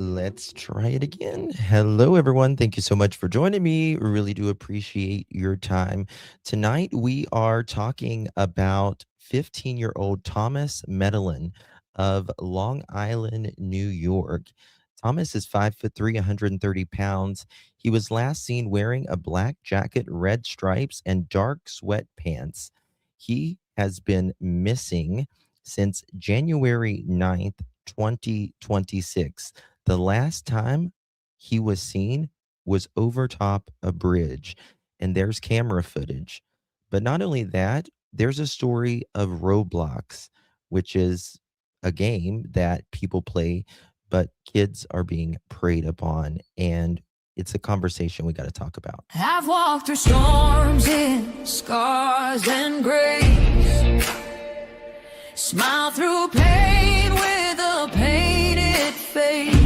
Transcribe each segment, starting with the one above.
Let's try it again. Hello, everyone. Thank you so much for joining me. Really do appreciate your time. Tonight, we are talking about 15-year-old Thomas Medlin of Long Island, New York. Thomas is 5'3", 130 pounds. He was last seen wearing a black jacket, red stripes, and dark sweatpants. He has been missing since January 9th, 2026. The last time he was seen was over top a bridge, and there's camera footage. But not only that, there's a story of Roblox, which is a game that people play, but kids are being preyed upon. And it's a conversation we got to talk about. I've walked through storms in scars and grace, smile through pain with a painted face.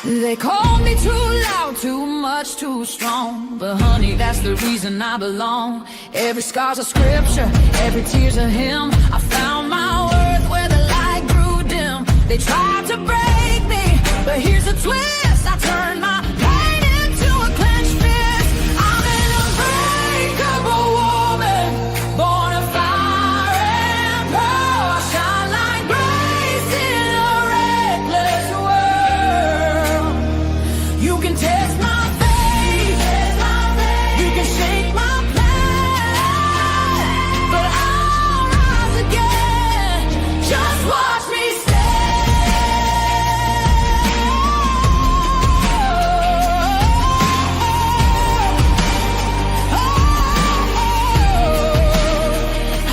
They call me too loud, too much, too strong, but honey, that's the reason I belong. Every scar's a scripture, every tear's a hymn. I found my worth where the light grew dim. They tried to break me, but here's a twist. I turned my pain into a clenched fist. I'm an unbreakable woman, born of fire and pearl. I shine like grace in a reckless world. You can test my faith, you can shake my plan, but I'll rise again. Just watch me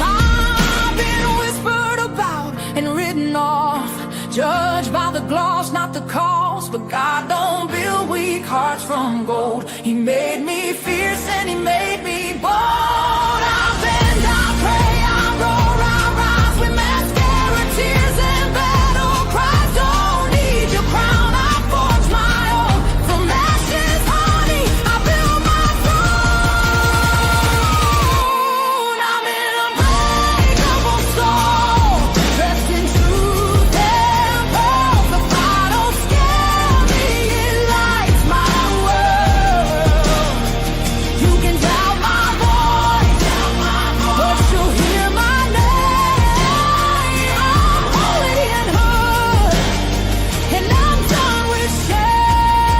I've been whispered about and written off, judged by the gloss, not the cause. But God don't build weak hearts from gold. He made me fierce and he made me bold. I bend, I pray, I roar, I rise with mascara, tears and battle cries. Don't need your crown, I forge my own. From ashes, honey, I build my throne. I'm an unbreakable soul, dressed in truth and pearls. The fire don't scare me, it lights my world. You can doubt my voice, but you'll hear my name. I'm holy and hood, and I'm done with shame.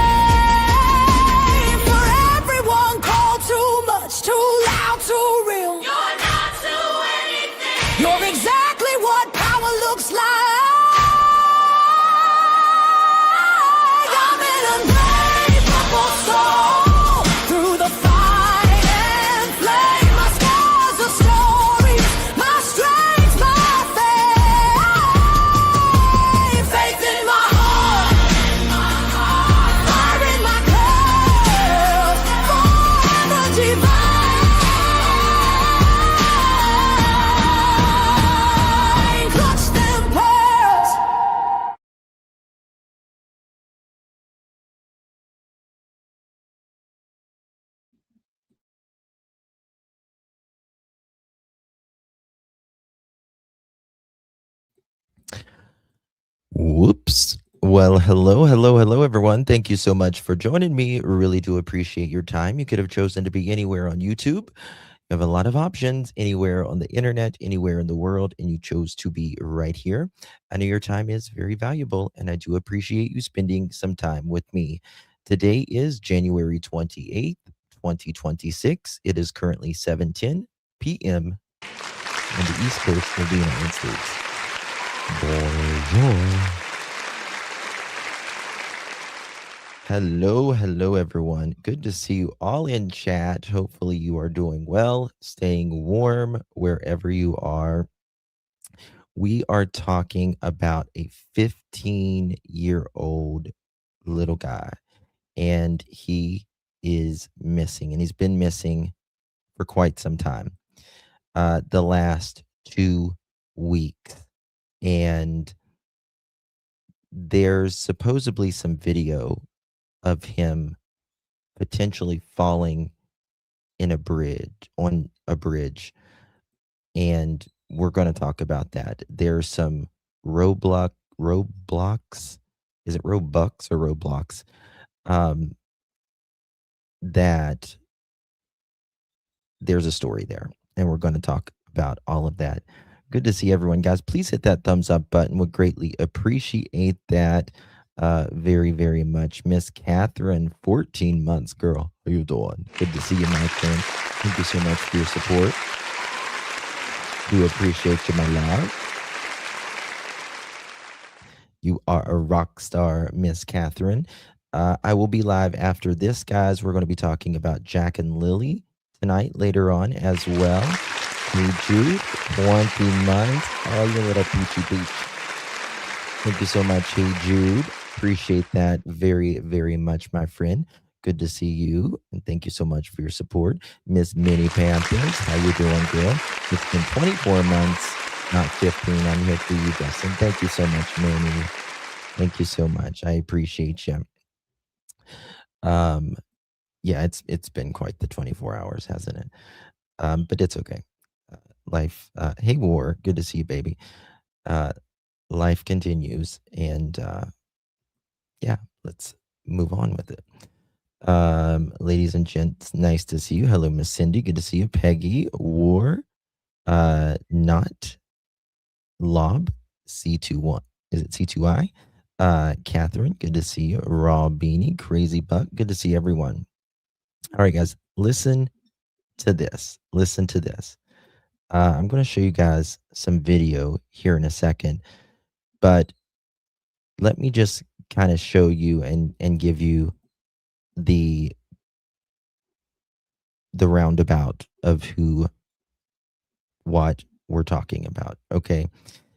For everyone called too much, too loud, too real. You're not to anything. You're exactly what power looks like. I'm an unbreakable soul, through the fight and flame. My scars are stories, my strength, my faith. Faith in my heart, fire in my curls, forever divine. Clutch them pearls. Whoops. Well, hello, everyone. Thank you so much for joining me. Really do appreciate your time. You could have chosen to be anywhere on YouTube. You have a lot of options anywhere on the internet, anywhere in the world, and you chose to be right here. I know your time is very valuable, and I do appreciate you spending some time with me. Today is January 28th, 2026. It is currently 7:10 p.m. on the East Coast of the United States. Bonjour. Hello, everyone. Good to see you all in chat. Hopefully, you are doing well, staying warm wherever you are. We are talking about a 15-year-old little guy, and he is missing, and he's been missing for quite some time, the last 2 weeks. And there's supposedly some video of him potentially falling on a bridge. And we're going to talk about that. There's some Roblox. Is it Robux or Roblox? That there's a story there, and we're going to talk about all of that. Good to see everyone, guys. Please hit that thumbs up button. Would greatly appreciate that very, very much. Miss Catherine, 14 months, girl. How you doing? Good to see you, my friend. Thank you so much for your support. Do appreciate you, my love. You are a rock star, Miss Catherine. I will be live after this, guys. We're going to be talking about Jack and Lily tonight, later on as well. Hey, Jude, 20 months. Oh, you little peachy peach. Thank you so much, hey, Jude. Appreciate that very, very much, my friend. Good to see you, and thank you so much for your support. Miss Minnie Panthers, how you doing, girl? It's been 24 months, not 15. I'm here for you, Dustin. Thank you so much, Minnie. Thank you so much. I appreciate you. Yeah, it's been quite the 24 hours, hasn't it? But it's okay. Life. Hey, War. Good to see you, baby. Life continues, and yeah, let's move on with it. Ladies and gents, nice to see you. Hello, Miss Cindy. Good to see you. Peggy, War, not Lob, C21. Is it C2I? Catherine, good to see you. Raw Beanie, Crazy Buck, good to see everyone. All right, guys, listen to this. Listen to this. I'm going to show you guys some video here in a second, but let me just kind of show you and give you the roundabout of what we're talking about. Okay.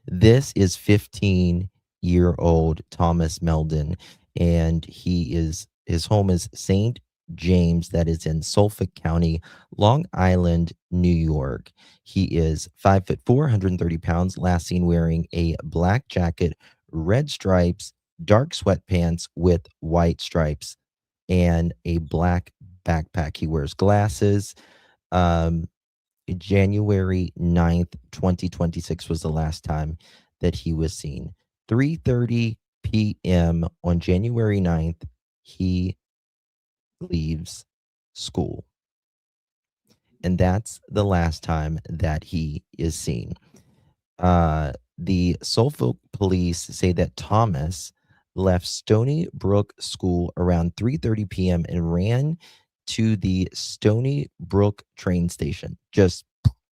This is 15-year-old Thomas Medlin, and his home is St. James, that is in Suffolk County, Long Island, New York. He is 5'4", 130 pounds, last seen wearing a black jacket, red stripes, dark sweatpants with white stripes, and a black backpack. He wears glasses. January 9th, 2026 was the last time that he was seen. 3:30 p.m. on January 9th, he leaves school. And that's the last time that he is seen. The Suffolk police say that Thomas left Stony Brook School around 3:30 p.m. and ran to the Stony Brook train station, just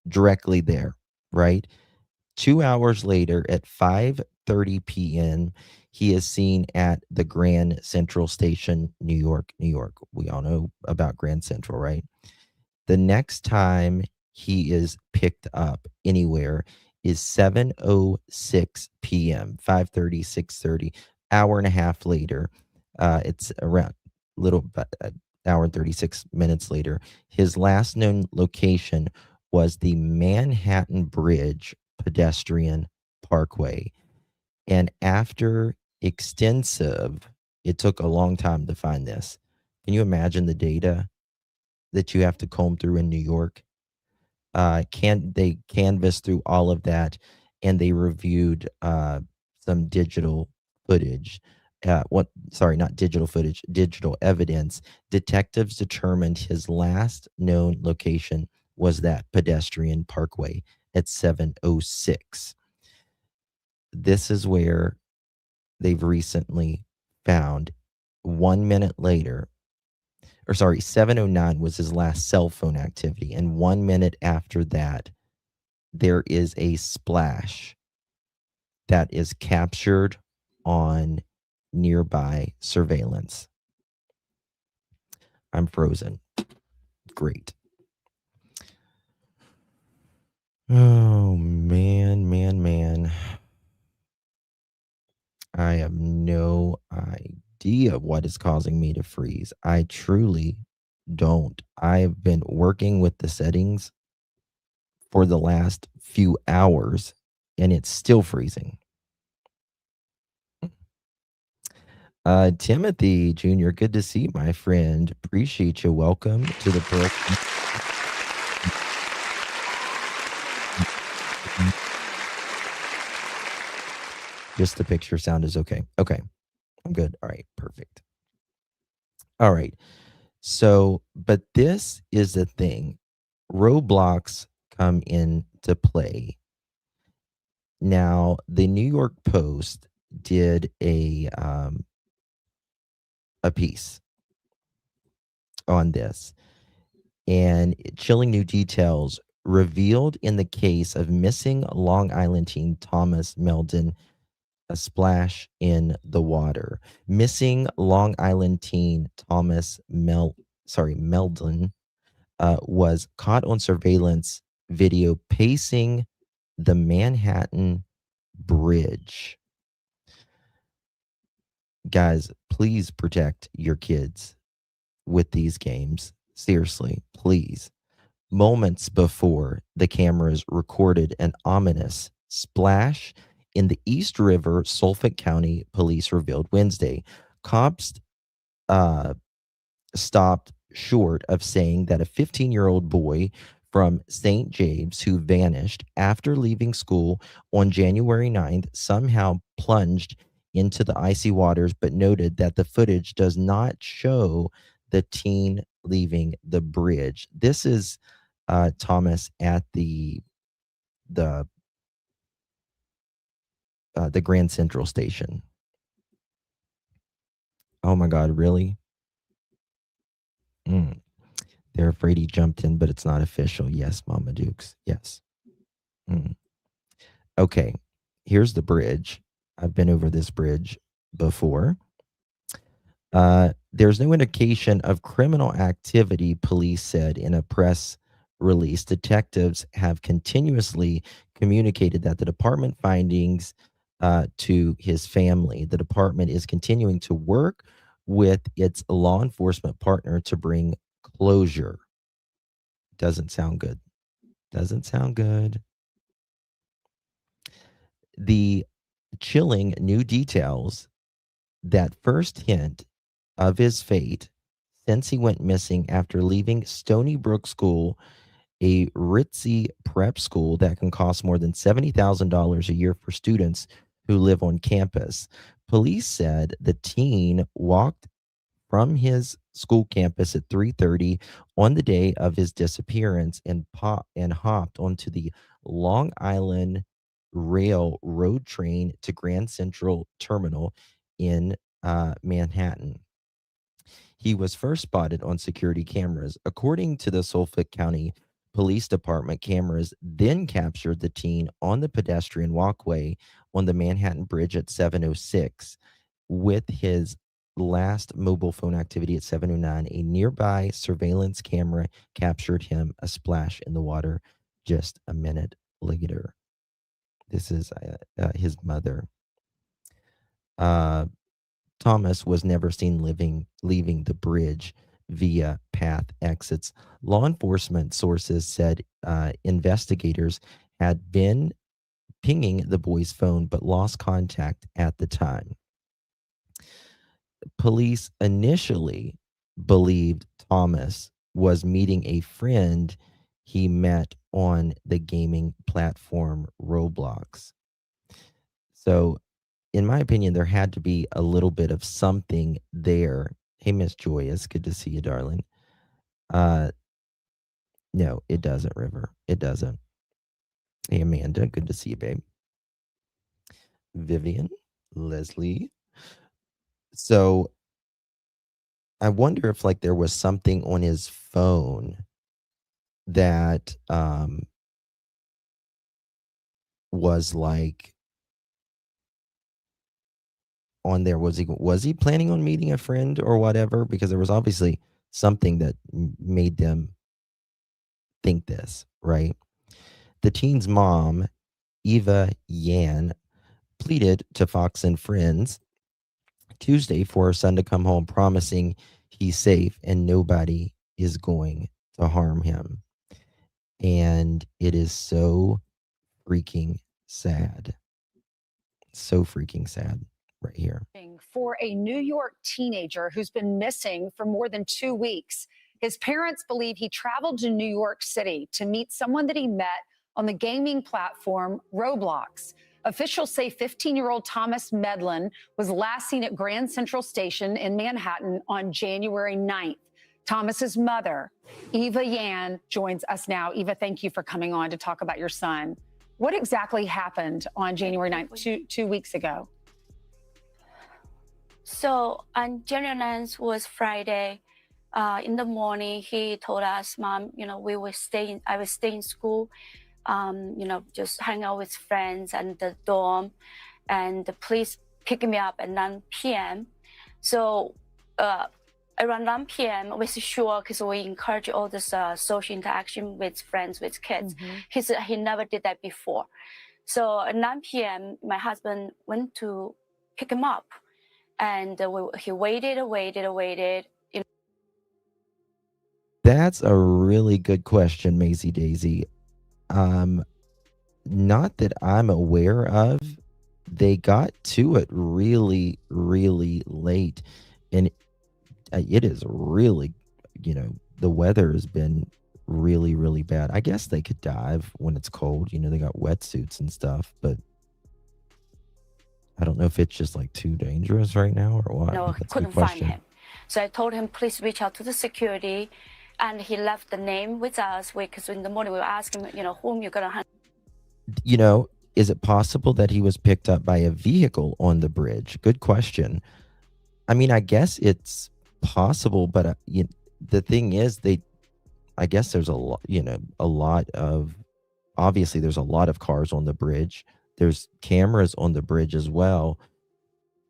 directly there, right? 2 hours later at 5:30 p.m., he is seen at the Grand Central Station, New York, New York. We all know about Grand Central, right? The next time he is picked up anywhere is 7:06 p.m., 5:30, 6:30, hour and a half later. It's around little hour and 36 minutes later. His last known location was the Manhattan Bridge pedestrian parkway. And after extensive, it took a long time to find this. Can you imagine the data that you have to comb through in New York? They canvassed through all of that, and they reviewed some digital footage. Not digital footage, digital evidence. Detectives determined his last known location was that pedestrian parkway at 7:06. This is where they've recently found 1 minute later, 7:09 was his last cell phone activity. And 1 minute after that, there is a splash that is captured on nearby surveillance. I'm frozen. Great. Oh, man. I have no idea what is causing me to freeze. I truly don't. I've been working with the settings for the last few hours, and it's still freezing. Timothy Jr., good to see you, my friend. Appreciate you. Welcome to the program. Just the picture sound is okay. Okay. I'm good. All right. Perfect. All right. So, but this is the thing. Roadblocks come into play. Now, the New York Post did a piece on this, and chilling new details revealed in the case of missing Long Island teen Thomas Medlin, a splash in the water. Missing Long Island teen Medlin was caught on surveillance video pacing the Manhattan Bridge. Guys, please protect your kids with these games. Seriously, please. Moments before the cameras recorded an ominous splash in the East River, Suffolk County police revealed Wednesday. Cops uh, stopped short of saying that a 15-year-old boy from St. James who vanished after leaving school on January 9th somehow plunged into the icy waters, but noted that the footage does not show the teen leaving the bridge. This is Thomas at the the Grand Central Station. Oh my God, really? Mm. They're afraid he jumped in, but it's not official. Yes, Mama Dukes. Yes. Mm. Okay, here's the bridge. I've been over this bridge before. There's no indication of criminal activity, police said in a press release. Detectives have continuously communicated that the department findings to his family. The department is continuing to work with its law enforcement partner to bring closure. Doesn't sound good. Doesn't sound good. The chilling new details that first hint of his fate since he went missing after leaving Stony Brook School, a ritzy prep school that can cost more than $70,000 a year for students who live on campus. Police said the teen walked from his school campus at 3:30 on the day of his disappearance and hopped onto the Long Island Rail road train to Grand Central Terminal in Manhattan. He was first spotted on security cameras. According to the Suffolk County Police Department, cameras then captured the teen on the pedestrian walkway on the Manhattan Bridge at 7:06. With his last mobile phone activity at 7:09, a nearby surveillance camera captured him a splash in the water just a minute later. This is his mother. Uh, Thomas was never seen leaving the bridge via path exits. Law enforcement sources said investigators had been pinging the boy's phone but lost contact at the time. Police initially believed Thomas was meeting a friend he met on the gaming platform Roblox. So in my opinion, there had to be a little bit of something there. Hey, Miss Joyous, good to see you, darling. Uh, no, it doesn't, River. It doesn't. Hey, Amanda, good to see you, babe. Vivian, Leslie. So I wonder if like there was something on his phone that was like on there. Was he planning on meeting a friend or whatever? Because there was obviously something that made them think this, right? The teen's mom, Eva Yan, pleaded to Fox and Friends Tuesday for her son to come home, promising he's safe and nobody is going to harm him. And it is so freaking sad. So freaking sad right here. For a New York teenager who's been missing for more than 2 weeks. His parents believe he traveled to New York City to meet someone that he met on the gaming platform Roblox. Officials say 15-year-old Thomas Medlin was last seen at Grand Central Station in Manhattan on January 9th. Thomas's mother, Eva Yan, joins us now. Eva, thank you for coming on to talk about your son. What exactly happened on January 9th, two weeks ago? So on January 9th was Friday. In the morning, he told us, "Mom, I will stay in school, just hang out with friends and the dorm, and please pick me up at 9 p.m. So around 9 p.m., we're sure, because we encourage all this social interaction with friends, with kids. He never did that before. So at 9 p.m., my husband went to pick him up, and he waited. That's a really good question, Maisie Daisy. Not that I'm aware of. They got to it really, really late. And it is really, the weather has been really, really bad. I guess they could dive when it's cold. They got wetsuits and stuff, but I don't know if it's just like too dangerous right now or what. No, couldn't find him. So I told him, please reach out to the security. And he left the name with us because in the morning we were asking him, whom you're going to hunt. Is it possible that he was picked up by a vehicle on the bridge? Good question. I mean, I guess it's possible, but the thing is, I guess there's obviously there's a lot of cars on the bridge. There's cameras on the bridge as well.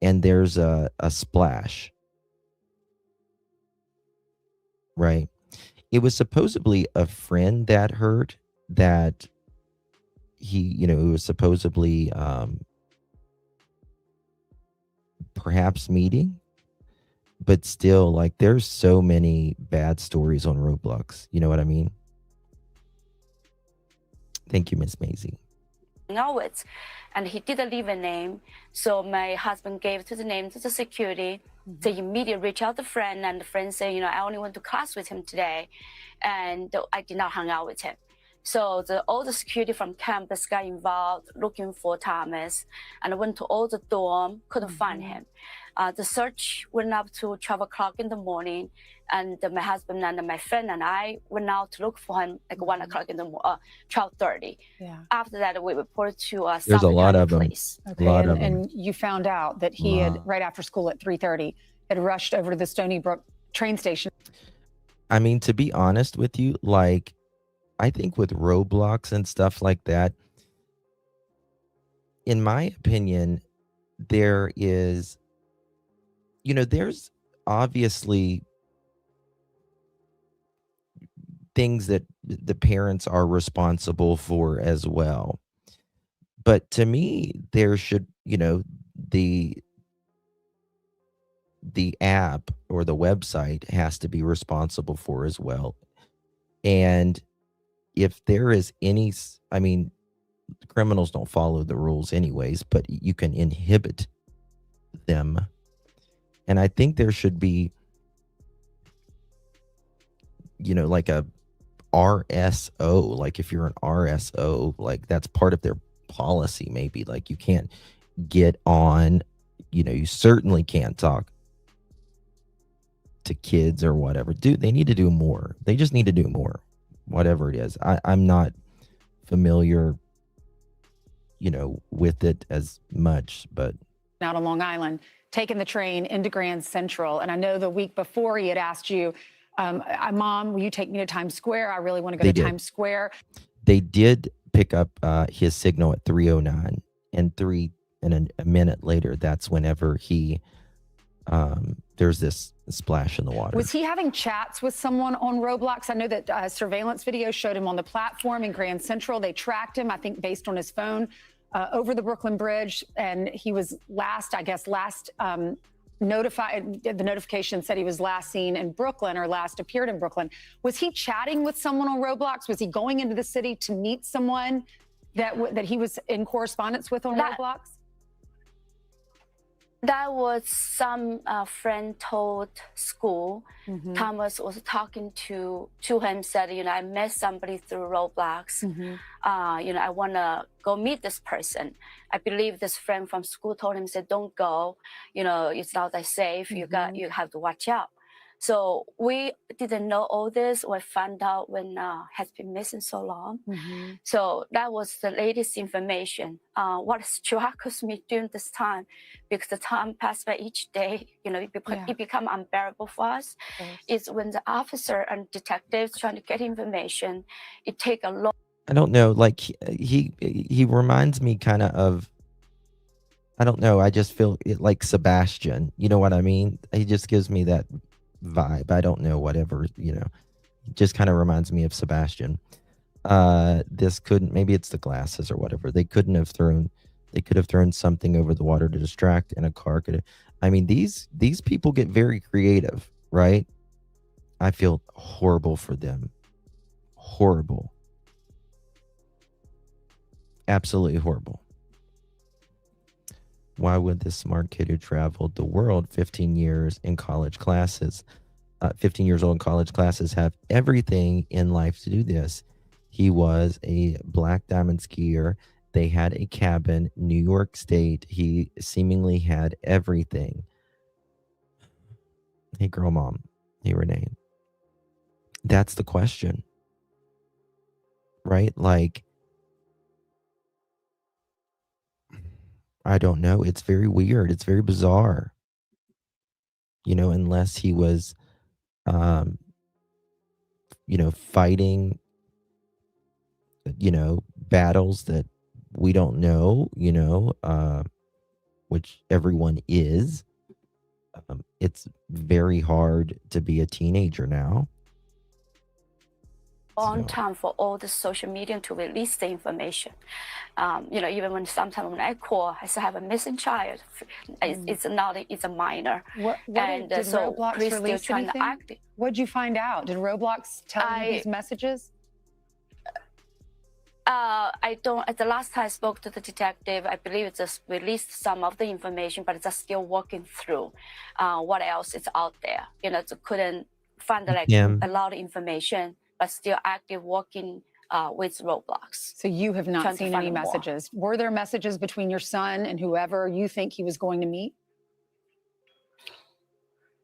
And there's a splash. Right. It was supposedly a friend that heard that it was supposedly perhaps meeting, but still, like, there's so many bad stories on Roblox. You know what I mean? Thank you, Miss Maisie. Know it, and he didn't leave a name, so my husband gave the name to the security. They immediately reach out to the friend, and the friend say, I only went to class with him today, and I did not hang out with him. So all the security from campus got involved looking for Thomas, and went to all the dorm, couldn't find him. The search went up to 12 o'clock in the morning, and my husband and my friend and I went out to look for him like 1 o'clock in the 12:30. Yeah. After that, we reported to There's Suffolk a lot County of them. Police. Okay, and you found out that he had, right after school at 3:30, had rushed over to the Stony Brook train station. I mean, to be honest with you, like, I think with Roblox and stuff like that, in my opinion, there is, there's obviously things that the parents are responsible for as well. But to me, there should, the app or the website has to be responsible for as well. And if there is criminals don't follow the rules anyways, but you can inhibit them. And I think there should be, like a RSO, like if you're an RSO, like that's part of their policy, maybe, like you can't get on, you certainly can't talk to kids or whatever. They need to do more. They just need to do more, whatever it is. I'm not familiar, with it as much, but. Out on Long Island, taking the train into Grand Central. And I know the week before he had asked you, Mom, will you take me to Times Square? I really want to go to Times Square. They did pick up his signal at 3:09, and a minute later, that's whenever there's this splash in the water. Was he having chats with someone on Roblox? I know that surveillance video showed him on the platform in Grand Central. They tracked him, I think, based on his phone over the Brooklyn Bridge. And he was last notified. The notification said he was last seen in Brooklyn or last appeared in Brooklyn. Was he chatting with someone on Roblox? Was he going into the city to meet someone that he was in correspondence with on Roblox? That was some friend told school. Mhm. Thomas was talking to him, said, I met somebody through Roblox. Mhm. I want to go meet this person. I believe this friend from school told him, said, don't go. It's not that safe. You have to watch out. So we didn't know all this. We found out when has been missing so long. Mhm. So that was the latest information. What struck me during this time, because the time passed by each day, it become unbearable for us, is when the officer and detectives trying to get information, it take a long. I don't know, like he reminds me kind of I don't know, I just feel it like Sebastian. You know what I mean? He just gives me that vibe. I don't know, whatever, just kind of reminds me of Sebastian. This couldn't, maybe it's the glasses or whatever. They could have thrown something over the water to distract, and a car could have, I mean, these people get very creative, right? I feel horrible for them. Horrible. Absolutely horrible. Why would this smart kid who traveled the world 15 years in college classes, 15 years old in college classes, have everything in life to do this? He was a black diamond skier. They had a cabin, New York State. He seemingly had everything. Hey, girl mom. Hey, Renee. That's the question, right? Like, I don't know. It's very weird. It's very bizarre. Unless he was, um, fighting, battles that we don't know, which everyone is. It's very hard to be a teenager now. Long time for all the social media to release the information. Even when sometimes when I call, I still have a missing child. It's a minor. Did so Roblox police still release trying to anything? act. What'd you find out? Did Roblox tell you these messages? I don't. At the last time I spoke to the detective, I believe it just released some of the information, but it's just still working through what else is out there. It couldn't find a lot of information, but still active working with Roblox. So you have not seen any messages. Were there messages between your son and whoever you think he was going to meet?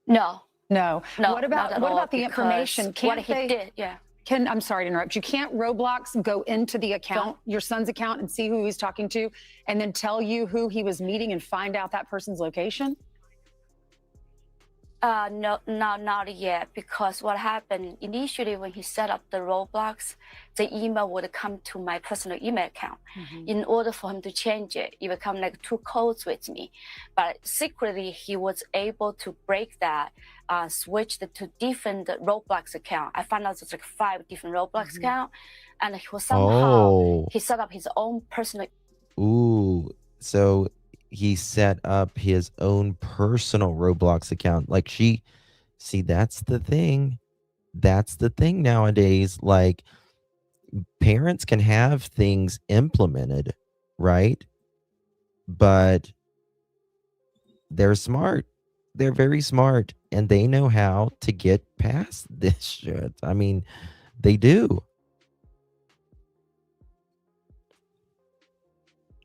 No. What about the information? What he did, yeah. I'm sorry to interrupt you. Can't Roblox go into the account, your son's account, and see who he's talking to, and then tell you who he was meeting and find out that person's location? No, not yet, because what happened initially when he set up the Roblox, the email would come to my personal email account. In order for him to change it, it would come like 2 codes with me. But secretly, he was able to break that, switch to different Roblox account. I found out there's like 5 different Roblox account, and he was somehow he set up his own personal. Ooh, so he set up his own personal Roblox account. Like that's the thing. That's the thing nowadays. Like, parents can have things implemented, right? But they're smart. They're very smart, and they know how to get past this shit. I mean, they do.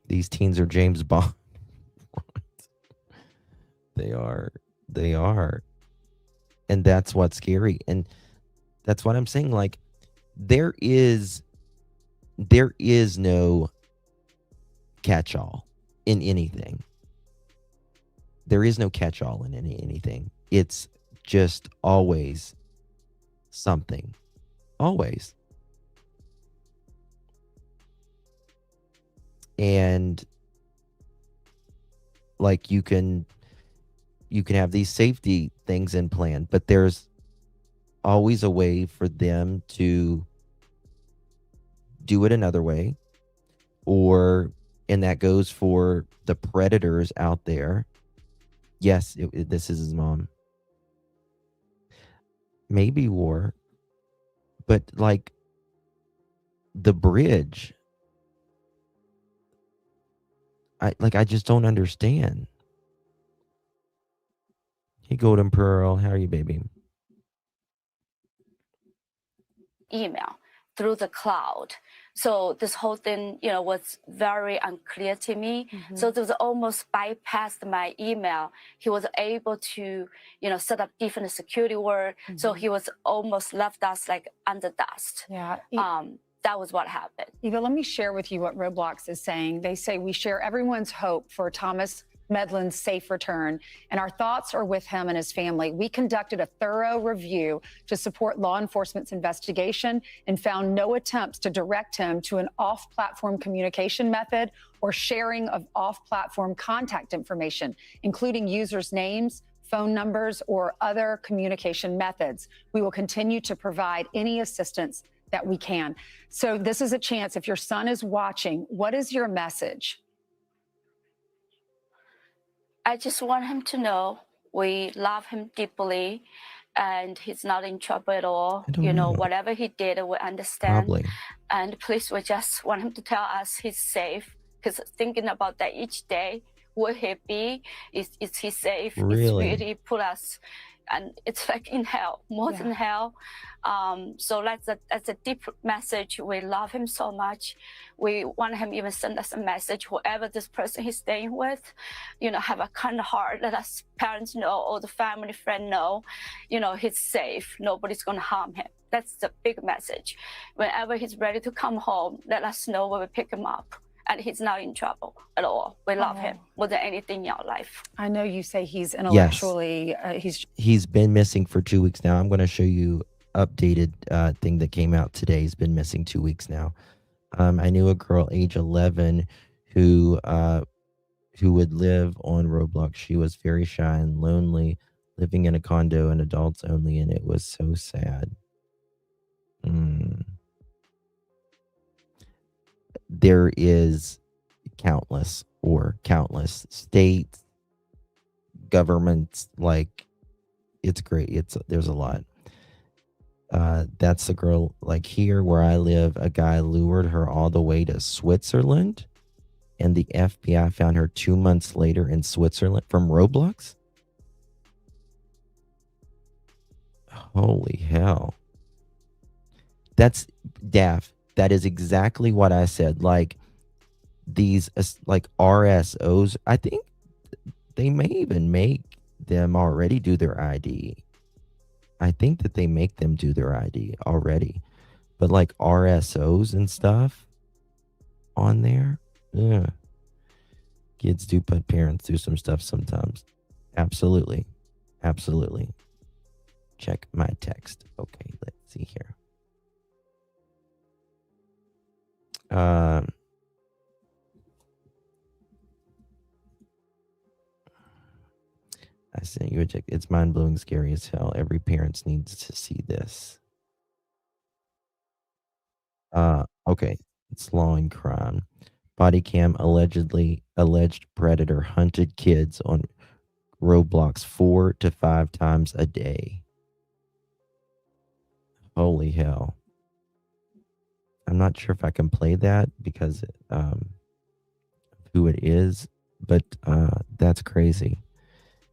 These teens are James Bond. They are. And that's what's scary. And that's what I'm saying. Like, there is no catch-all in anything. There is no catch-all in anything. It's just always something. Always. And like, you can have these safety things in plan, but there's always a way for them to do it another way, and that goes for the predators out there. Yes, this is his mom. Maybe war, but like the bridge, I just don't understand. Hey, Golden Pearl, how are you, baby? email through the cloud. So this whole thing, was very unclear to me. So it was almost bypassed my email. He was able to, set up different security word. So he was almost left us like under dust. Yeah. That was what happened. Eva, let me share with you what Roblox is saying. They say we share everyone's hope for Thomas Medlin's safe return, and our thoughts are with him and his family. We conducted a thorough review to support law enforcement's investigation and found no attempts to direct him to an off-platform communication method or sharing of off-platform contact information, including users' names, phone numbers, or other communication methods. We will continue to provide any assistance that we can. So this is a chance. If your son is watching, what is your message? I just want him to know we love him deeply and he's not in trouble at all. I don't know. Whatever he did, we understand. Probably. And please, we just want him to tell us he's safe. Because thinking about that each day, will he be? Is he safe? Really? It's really put us, and it's like in hell, more than hell. So that's a deep message. We love him so much. We want him even send us a message, whoever this person he's staying with, have a kind heart. Let us parents know, or the family friend know, he's safe. Nobody's gonna harm him. That's the big message. Whenever he's ready to come home, let us know when we pick him up. And he's not in trouble at all. We love him more than anything in our life. I know you say he's intellectually, He's been missing for 2 weeks now. I'm going to show you updated thing that came out today. He's been missing 2 weeks now. I knew a girl age 11 who would live on Roblox. She was very shy and lonely, living in a condo and adults only, and it was so sad. There is countless states, governments, like, it's great. There's a lot. That's the girl, like here where I live, a guy lured her all the way to Switzerland, and the FBI found her 2 months later in Switzerland from Roblox. Holy hell. That's Daff. That is exactly what I said. Like these, like RSOs, I think they may even make them already do their ID. I think that they make them do their ID already. But like RSOs and stuff on there, yeah. Kids do put parents through some stuff sometimes. Absolutely. Absolutely. Check my text. Okay, let's see here. I sent you a check. It's mind-blowing, scary as hell. Every parent needs to see this. Okay. It's law and crime. Body cam alleged predator hunted kids on Roblox 4 to 5 times a day. Holy hell. I'm not sure if I can play that because who it is, but that's crazy.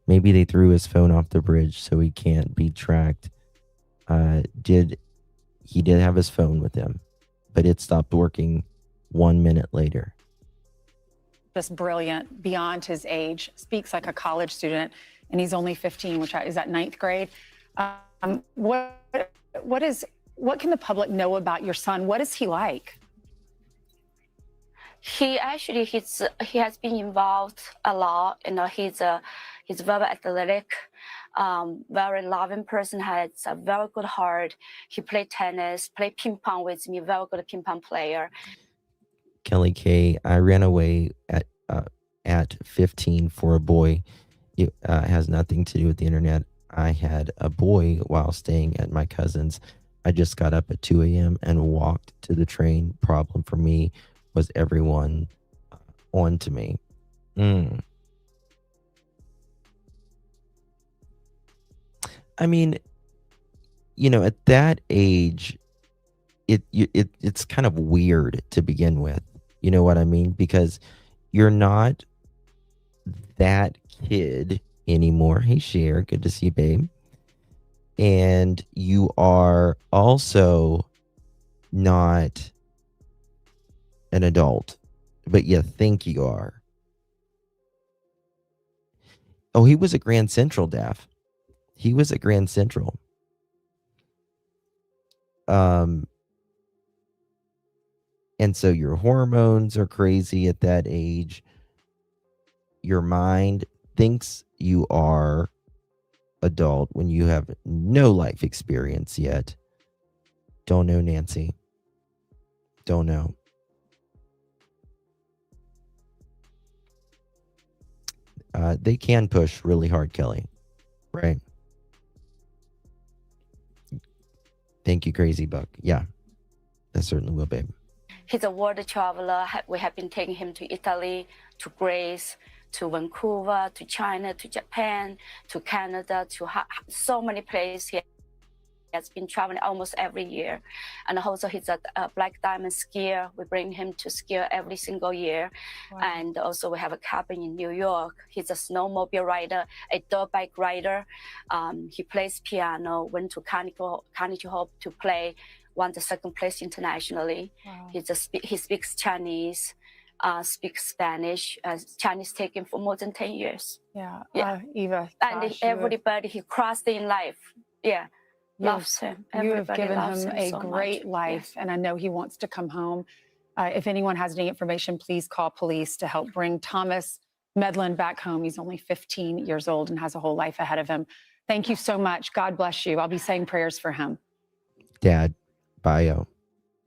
Maybe they threw his phone off the bridge so he can't be tracked. He did have his phone with him, but it stopped working 1 minute later. just brilliant, beyond his age, speaks like a college student, and he's only 15, which is that 9th grade. What can the public know about your son? What is he like? He has been involved a lot. He's very athletic, very loving person, has a very good heart. He played tennis, played ping pong with me, very good ping pong player. Kelly K, I ran away at 15 for a boy. It has nothing to do with the internet. I had a boy while staying at my cousin's. I just got up at 2 a.m. and walked to the train. Problem for me was everyone on to me. I mean, at that age, it's kind of weird to begin with. You know what I mean? Because you're not that kid anymore. Hey, Cher, good to see you, babe. And you are also not an adult, but you think you are. Oh, he was at Grand Central, Daff. He was at Grand Central. And so your hormones are crazy at that age. Your mind thinks you are adult when you have no life experience yet. Don't know, Nancy. Don't know. They can push really hard, Kelly. Right? Thank you, Crazy Buck. Yeah, that certainly will, babe. He's a world traveler. We have been taking him to Italy, to Greece, to Vancouver, to China, to Japan, to Canada, to so many places. He has been traveling almost every year. And also he's a black diamond skier. We bring him to ski every single year. Wow. And also we have a cabin in New York. He's a snowmobile rider, a dirt bike rider. He plays piano, went to Carnegie Hall to play, won the second place internationally. Wow. He speaks Chinese, speaks Spanish. Chinese taken for more than 10 years. Yeah. Eva. And everybody he crossed in life. Yeah. Loves him. You have given him a great life, and I know he wants to come home. If anyone has any information, please call police to help bring Thomas Medlin back home. He's only 15 years old and has a whole life ahead of him. Thank you so much. God bless you. I'll be saying prayers for him. Dad, bio,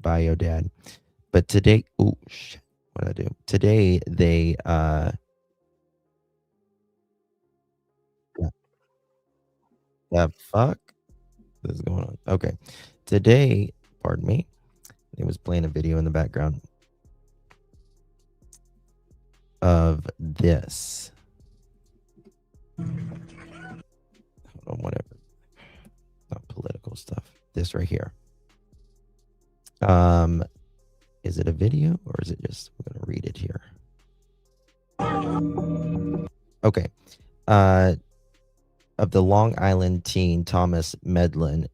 Dad. But today, oh shit, what did I do? Today they the fuck is going on? Okay, today, pardon me, it was playing a video in the background of this. Hold on, whatever. Not political stuff. This right here. Is it a video or is it just, we're going to read it here. Okay. Of the Long Island teen, Thomas Medlin,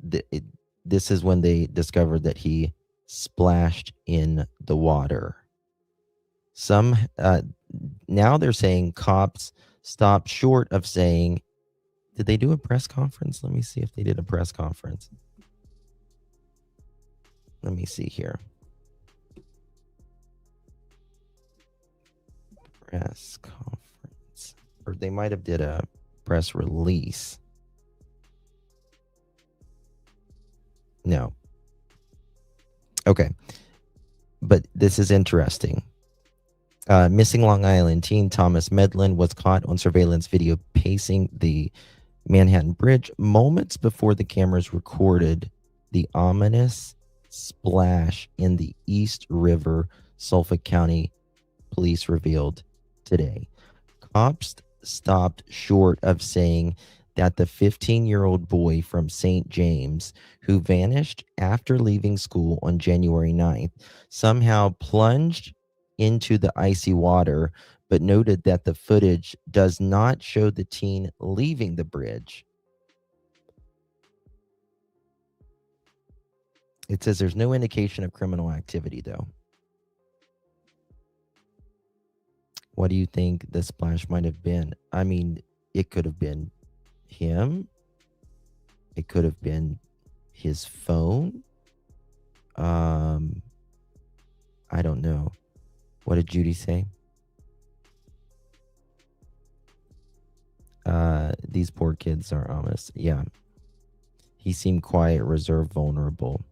this is when they discovered that he splashed in the water. Now they're saying cops stopped short of saying, did they do a press conference? Let me see if they did a press conference. Let me see here. Press conference. Or they might have did a press release. No. Okay. But this is interesting. Missing Long Island teen Thomas Medlin was caught on surveillance video pacing the Manhattan Bridge moments before the cameras recorded the ominous splash in the East River. Suffolk County police revealed today. Cops stopped short of saying that the 15-year-old boy from St. James, who vanished after leaving school on January 9th, somehow plunged into the icy water, but noted that the footage does not show the teen leaving the bridge. It says there's no indication of criminal activity, though. What do you think the splash might have been? I mean, it could have been him. It could have been his phone. I don't know. What did Judy say? These poor kids are honest. Yeah. He seemed quiet, reserved, vulnerable.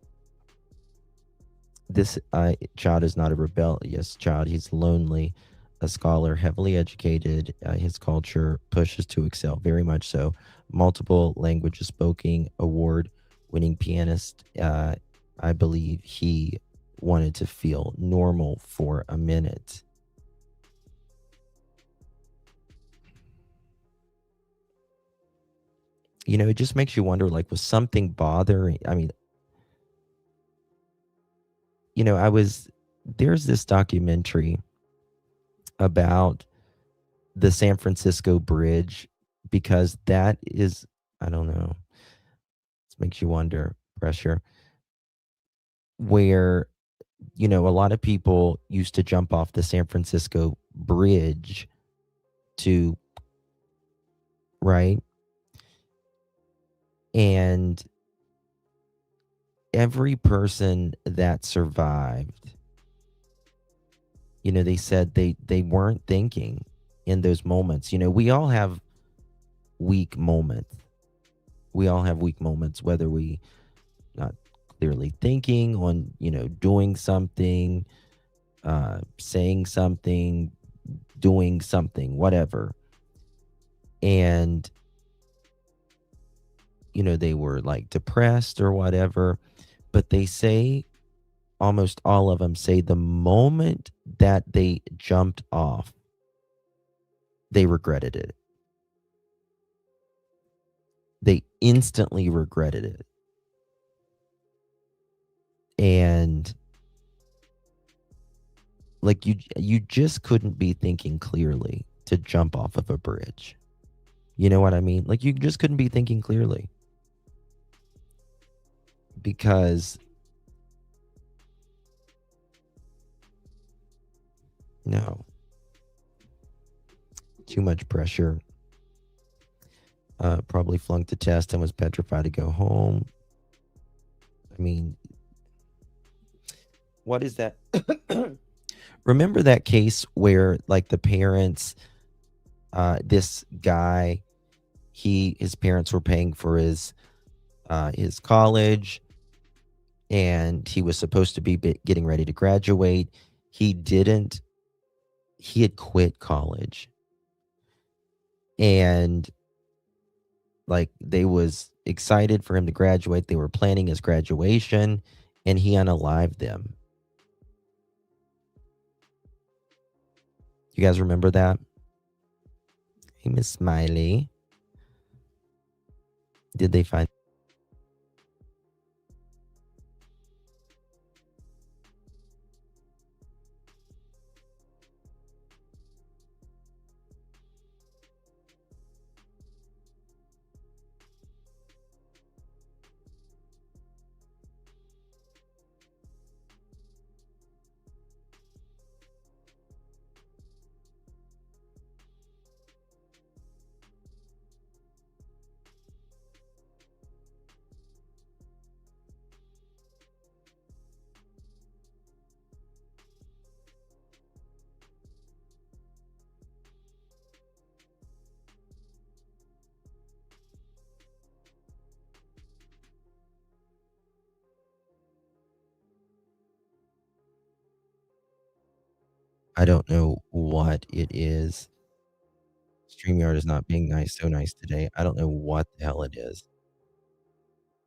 This child is not a rebellious child. He's lonely, a scholar, heavily educated. His culture pushes to excel, very much so. Multiple languages spoken, award-winning pianist. I believe he wanted to feel normal for a minute. You know, it just makes you wonder, like, was something bothering? I mean, you know, there's this documentary about the San Francisco Bridge, because that is, I don't know, this makes you wonder, pressure, where, a lot of people used to jump off the San Francisco Bridge to, right? And every person that survived, they said they weren't thinking in those moments. We all have weak moments. We all have weak moments, whether we not clearly thinking on, doing something, saying something, doing something, whatever. And, they were like depressed or whatever. But they say, almost all of them say the moment that they jumped off, they regretted it. They instantly regretted it. And like you just couldn't be thinking clearly to jump off of a bridge. You know what I mean? Like you just couldn't be thinking clearly because no, too much pressure. Probably flunked the test and was petrified to go home. I mean, what is that? Remember that case where like the parents, this guy, his parents were paying for his college, and he was supposed to be getting ready to graduate. He didn't. He had quit college, and like they was excited for him to graduate. They were planning his graduation, and he unalived them. You guys remember that? Hey, Miss Smiley. Did they find? I don't know what it is. StreamYard is not being so nice today. I don't know what the hell it is.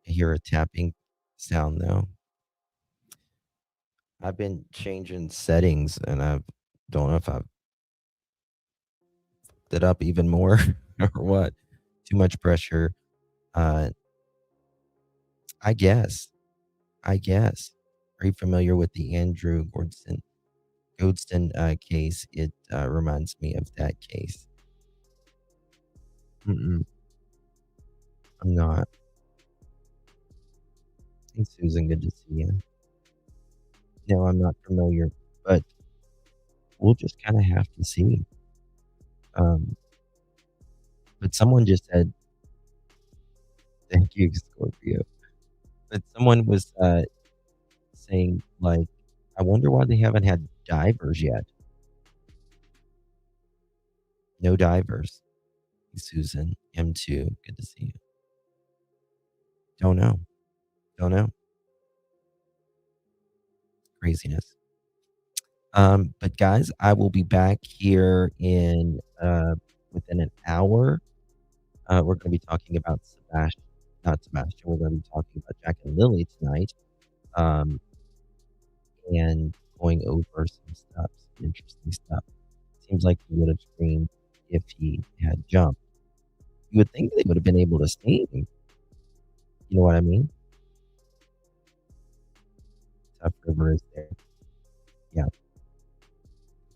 I hear a tapping sound though. I've been changing settings and I don't know if I've fucked it up even more or what. Too much pressure. Uh, I guess. I guess. Are you familiar with the Andrew Goldstein case? It reminds me of that case. Mm-mm, I'm not. Hey, Susan, good to see you. No, I'm not familiar, but we'll just kind of have to see. Um, but someone just said, "Thank you, Scorpio." But someone was saying, like, "I wonder why they haven't had divers yet." No divers. Hey, Susan, M2, good to see you. Don't know. Don't know. Craziness. But guys, I will be back here in within an hour. We're going to be talking about Sebastian, not Sebastian. We're going to be talking about Jack and Lily tonight, um, and going over some stuff, some interesting stuff. Seems like he would have screamed if he had jumped. You would think they would have been able to save him. You know what I mean? Tough River is there. Yeah,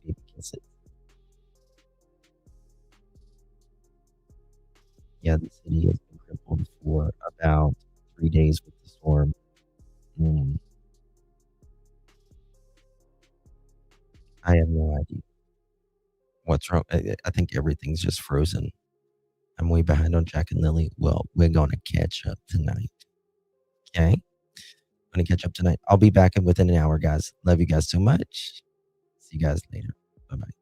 baby kisses. Yeah, the city has been crippled for about 3 days with the storm. Mm, I have no idea what's wrong. I think everything's just frozen. I'm way behind on Jack and Lily. Well, we're gonna catch up tonight. Okay? Gonna catch up tonight. I'll be back in within an hour, guys. Love you guys so much. See you guys later. Bye-bye.